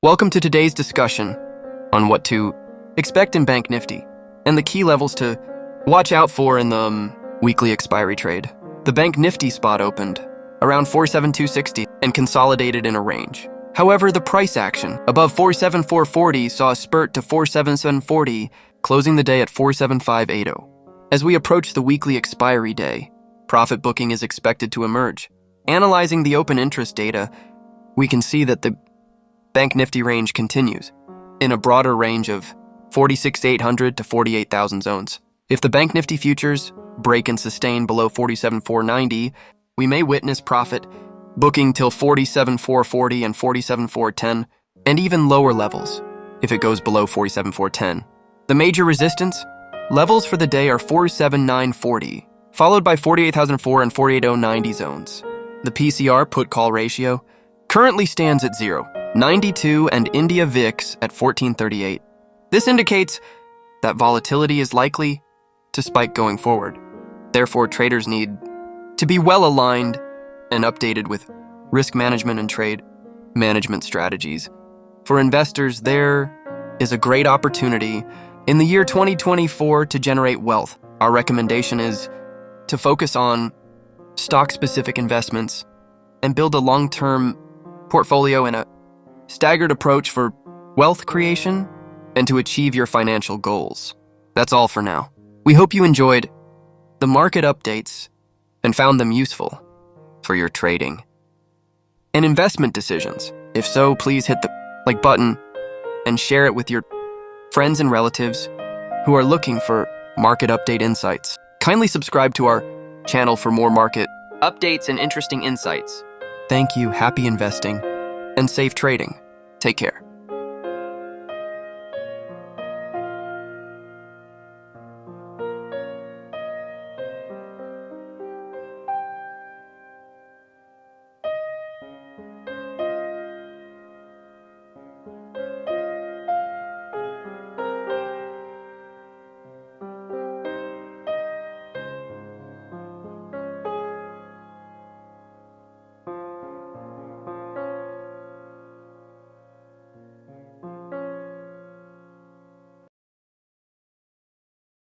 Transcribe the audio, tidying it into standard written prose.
Welcome to today's discussion on what to expect in BankNifty and the key levels to watch out for in the weekly expiry trade. The BankNifty spot opened around 47260 and consolidated in a range. However, the price action above 47440 saw a spurt to 47740, closing the day at 47580. As we approach the weekly expiry day, profit booking is expected to emerge. Analyzing the open interest data, we can see that the BankNifty range continues in a broader range of 46,800 to 48,000 zones. If the BankNifty futures break and sustain below 47,490, we may witness profit booking till 47,440 and 47,410, and even lower levels if it goes below 47,410. The major resistance levels for the day are 47,940, followed by 48,004 and 48,090 zones. The PCR put-call ratio currently stands at 0.92 and India VIX at 1438. This indicates that volatility is likely to spike going forward. Therefore, traders need to be well aligned and updated with risk management and trade management strategies. For investors, there is a great opportunity in the year 2024 to generate wealth. Our recommendation is to focus on stock-specific investments and build a long-term portfolio in a staggered approach for wealth creation and to achieve your financial goals. That's all for now. We hope you enjoyed the market updates and found them useful for your trading and investment decisions. If so, please hit the like button and share it with your friends and relatives who are looking for market update insights. Kindly subscribe to our channel for more market updates and interesting insights. Thank you, happy investing, and safe trading. Take care.